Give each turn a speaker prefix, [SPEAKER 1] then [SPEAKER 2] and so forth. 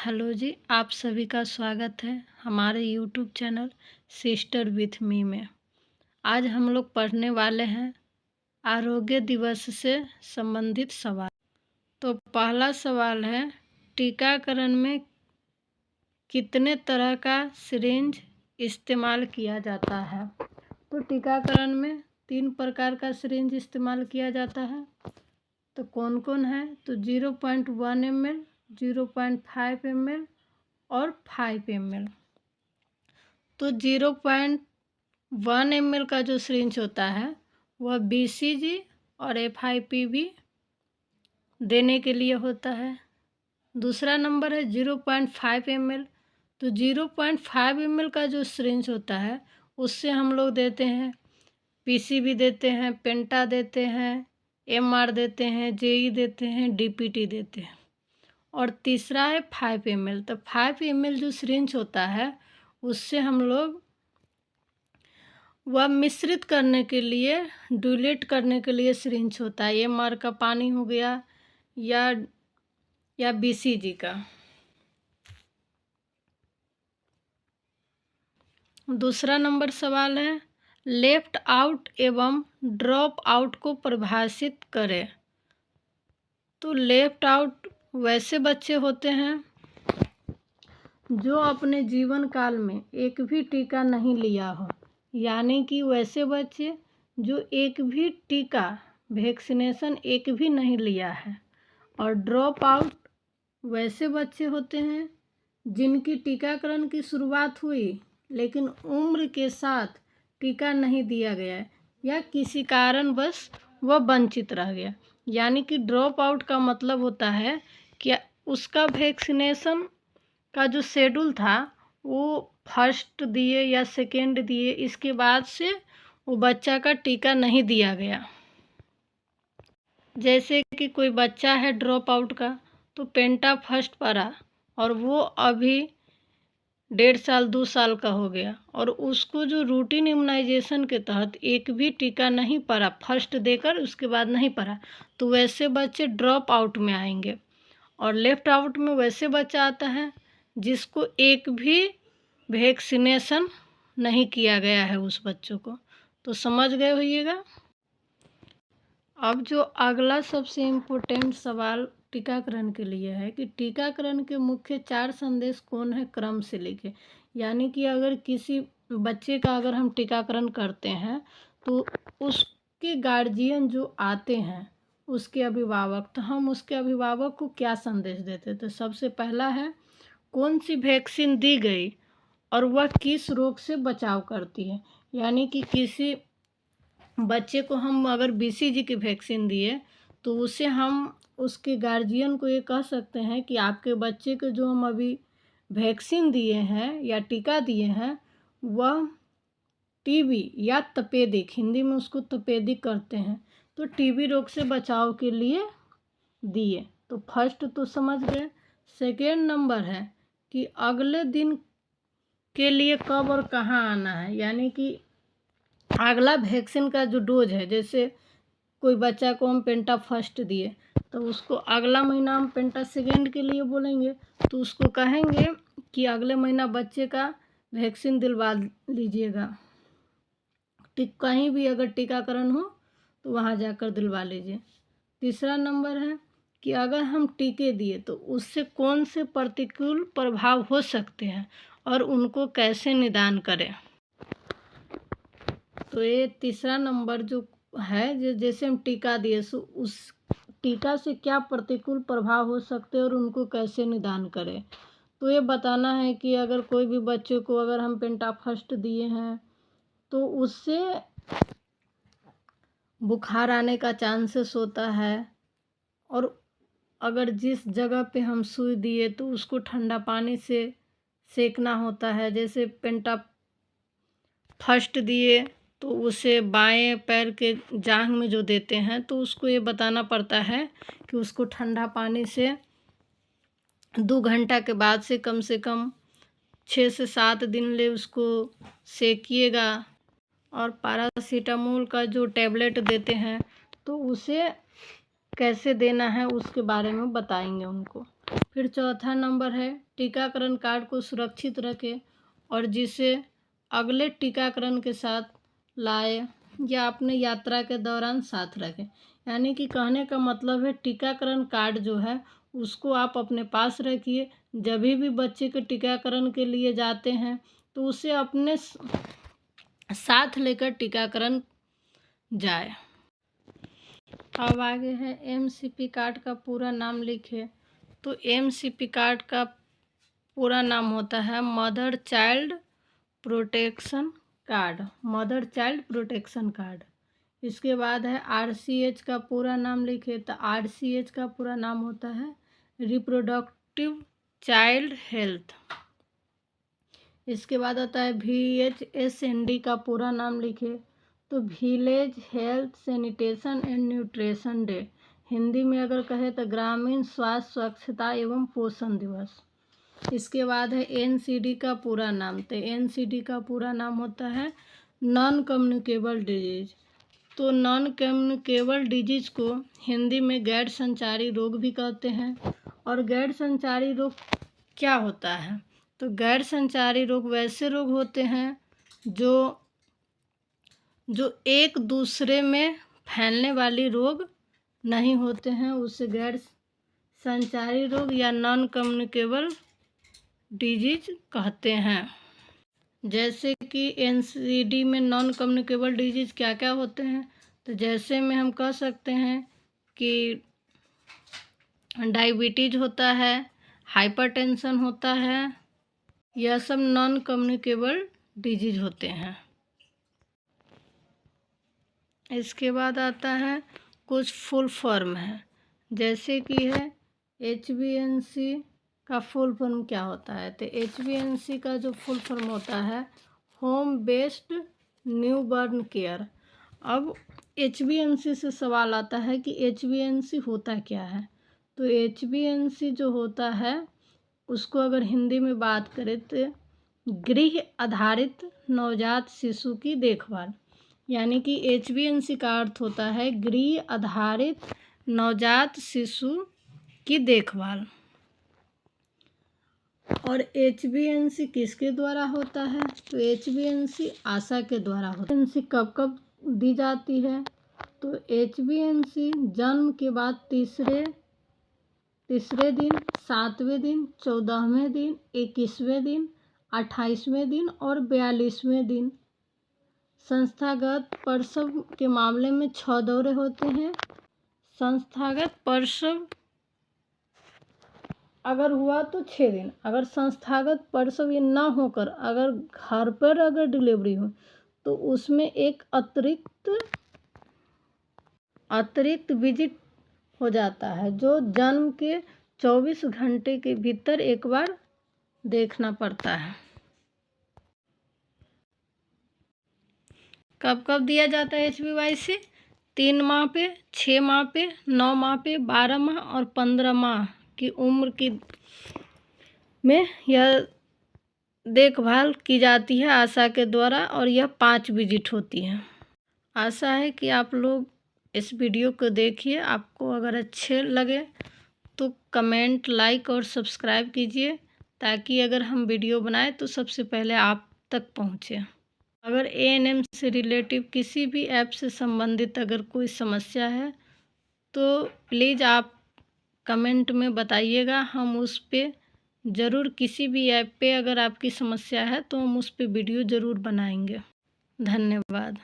[SPEAKER 1] Hello जी, आप सभी का स्वागत है हमारे YouTube channel sister with me में। आज हम लोग पढ़ने वाले हैं आरोग्य दिवस से संबंधित सवाल। तो पहला सवाल है, टीकाकरण में कितने तरह का सिरिंज इस्तेमाल किया जाता है? तो टीकाकरण में 3 प्रकार का सिरिंज इस्तेमाल किया जाता है। तो कौन कौन है? तो 0.1 ml, 0.5 ml और 5 ml। तो 0.1 ml का जो सिरिंज होता है वह BCG और FIPV देने के लिए होता है। दूसरा नंबर है 0.5 ml। तो 0.5 ml का जो सिरिंज होता है उससे हम लोग देते हैं PCV देते हैं, पेंटा देते हैं, MR देते हैं, JE देते हैं, DPT देते हैं। और तीसरा है 5 ml। तो 5 ml जो सिरिंज होता है उससे हम लोग वह मिश्रित करने के लिए, डिल्यूट करने के लिए सिरिंज होता है। MR का पानी हो गया या BCG का। दूसरा नंबर सवाल है, लेफ्ट आउट एवं ड्रॉप आउट को परिभाषित करें। तो लेफ्ट आउट वैसे बच्चे होते हैं जो अपने जीवन काल में एक भी टीका नहीं लिया हो, यानी कि वैसे बच्चे जो एक भी टीका, वैक्सीनेशन एक भी नहीं लिया है। और ड्रॉप आउट वैसे बच्चे होते हैं जिनकी टीकाकरण की शुरुआत हुई लेकिन उम्र के साथ टीका नहीं दिया गया या किसी कारणवश वह वंचित रह गया। यानी कि ड्रॉप आउट का मतलब होता है कि उसका वैक्सीनेशन का जो शेड्यूल था वो फर्स्ट दिए या सेकेंड दिए, इसके बाद से वो बच्चा का टीका नहीं दिया गया। जैसे कि कोई बच्चा है ड्रॉप आउट का, तो पेंटा फर्स्ट पड़ा और वो अभी 1.5 साल 2 साल का हो गया और उसको जो रूटीन इम्यूनाइजेशन के तहत एक भी टीका नहीं पड़ा, फर्स्ट देकर उसके बाद नहीं पड़ा, तो वैसे बच्चे ड्रॉप आउट में आएंगे। और लेफ्ट आउट में वैसे बच्चा आता है जिसको एक भी वैक्सीनेशन नहीं किया गया है उस बच्चों को। तो समझ गए होइएगा। अब जो अगला सबसे इम्पोर्टेंट सवाल टीकाकरण के लिए है कि टीकाकरण के मुख्य 4 संदेश कौन है क्रम से लिखे। यानी कि अगर किसी बच्चे का अगर हम टीकाकरण करते हैं तो उसके गार्जियन जो आते हैं, उसके अभिभावक, तो हम उसके अभिभावक को क्या संदेश देते? तो सबसे पहला है कौन सी वैक्सीन दी गई और वह किस रोग से बचाव करती है। यानी कि किसी बच्चे को हम अगर BCG की वैक्सीन दिए तो उससे हम उसके गार्जियन को ये कह सकते हैं कि आपके बच्चे को जो हम अभी वैक्सीन दिए हैं या टीका दिए हैं वह TB या तपेदिक, हिंदी में उसको तपेदिक करते हैं, तो TB रोग से बचाव के लिए दिए। तो फर्स्ट तो समझ गए। सेकेंड नंबर है कि अगले दिन के लिए कब और कहाँ आना है। यानी कि अगला वैक्सीन का जो डोज है, जैसे कोई बच्चा को हम पेंटा फर्स्ट दिए तो उसको अगला महीना हम पेंटा सेकेंड के लिए बोलेंगे, तो उसको कहेंगे कि अगले महीना बच्चे का वैक्सीन दिलवा लीजिएगा। कहीं भी अगर टीकाकरण हो तो वहाँ जाकर दिलवा लीजिए। तीसरा नंबर है कि अगर हम टीके दिए तो उससे कौन से प्रतिकूल प्रभाव हो सकते हैं और उनको कैसे निदान करें। तो ये तीसरा नंबर जो है, जैसे हम टीका दिए सो उस टीका से क्या प्रतिकूल प्रभाव हो सकते हैं और उनको कैसे निदान करें। तो ये बताना है कि अगर कोई भी बच्चे को अगर हम पेंटा फर्स्ट दिए हैं तो उससे बुखार आने का चांसेस होता है, और अगर जिस जगह पे हम सुई दिए तो उसको ठंडा पानी से सेकना होता है। जैसे पेंटा फर्स्ट दिए तो उसे बाएं पैर के जांघ में जो देते हैं तो उसको ये बताना पड़ता है कि उसको ठंडा पानी से 2 घंटा के बाद से कम 6 से 7 दिन ले उसको सेकिएगा। और पैरासीटामोल का जो टैबलेट देते हैं तो उसे कैसे देना है उसके बारे में बताएंगे उनको। फिर चौथा नंबर है टीकाकरण कार्ड को सुरक्षित रखें और जिसे अगले टीकाकरण के साथ लाए या अपने यात्रा के दौरान साथ रखें। यानी कि कहने का मतलब है टीकाकरण कार्ड जो है उसको आप अपने पास रखिए। जब भी बच्चे के टीकाकरण के लिए जाते हैं तो उसे अपने साथ लेकर टीकाकरण जाए। अब आगे है एमसीपी कार्ड का पूरा नाम लिखे। तो एमसीपी कार्ड का पूरा नाम होता है mother child protection card, mother child protection card. इसके बाद है आरसीएच का पूरा नाम लिखे। तो आरसीएच का पूरा नाम होता है रिप्रोडक्टिव चाइल्ड हेल्थ। इसके बाद आता है VHSND का पूरा नाम लिखे। तो village health sanitation and nutrition day, Hindi में अगर कहे तो ग्रामीण स्वास्थ्य स्वच्छता एवं पोषण दिवस। इसके बाद है NCD का पूरा नाम। तो NCD का पूरा नाम होता है नॉन कम्युनिकेबल डिजीज। तो नॉन कम्युनिकेबल डिजीज को हिंदी में गैर संचारी रोग भी कहते हैं। और गैर संचारी रोग क्या होता है? तो गैर संचारी रोग वैसे रोग होते हैं जो एक दूसरे में फैलने वाली रोग नहीं होते हैं, उसे गैर संचारी रोग या नॉन कम्युनिकेबल डिजीज कहते हैं। जैसे कि NCD में नॉन कम्युनिकेबल डिजीज क्या क्या होते हैं? तो जैसे में हम कह सकते हैं कि डायबिटीज होता है, हाइपरटेंशन होता है, यह सब नॉन कम्युनिकेबल डिजीज होते हैं। इसके बाद आता है कुछ फुल फॉर्म है, जैसे कि है HBNC का फुल फॉर्म क्या होता है? तो HBNC का जो फुल फॉर्म होता है home based new burn care. अब HBNC से सवाल आता है कि HBNC होता क्या है? तो HBNC जो होता है उसको अगर हिंदी में बात करें तो गृह आधारित नवजात शिशु की देखभाल। यानी कि HBNC का अर्थ होता है गृह आधारित नवजात शिशु की देखभाल। और HBNC किसके द्वारा होता है? तो HBNC आशा के द्वारा होता है। HBNC कब कब दी जाती है? तो HBNC जन्म के बाद तीसरे दिन, 7वें दिन, 14वें दिन, 21वें दिन, 28वें दिन और 42वें दिन। संस्थागत प्रसव के मामले में 6 दौरे होते हैं। संस्थागत प्रसव अगर हुआ तो 6 दिन। अगर संस्थागत प्रसव ये ना होकर अगर घर पर अगर डिलीवरी हो तो उसमें एक अतिरिक्त विजिट हो जाता है जो जन्म के 24 घंटे के भीतर एक बार देखना पड़ता है। कब कब दिया जाता है HBYC? 3 माह पे, 6 माह पे, 9 माह पे, 12 माह और 15 माह की उम्र की में यह देखभाल की जाती है आशा के द्वारा और यह 5 विजिट होती है। आशा है कि आप लोग इस वीडियो को देखिए। आपको अगर अच्छे लगे तो कमेंट, लाइक और सब्सक्राइब कीजिए ताकि अगर हम वीडियो बनाएं तो सबसे पहले आप तक पहुंचे। अगर ANM से रिलेटिव किसी भी ऐप से संबंधित अगर कोई समस्या है तो प्लीज़ आप कमेंट में बताइएगा। हम उस पर ज़रूर, किसी भी ऐप पे अगर आपकी समस्या है तो हम उस पर वीडियो ज़रूर बनाएंगे। धन्यवाद।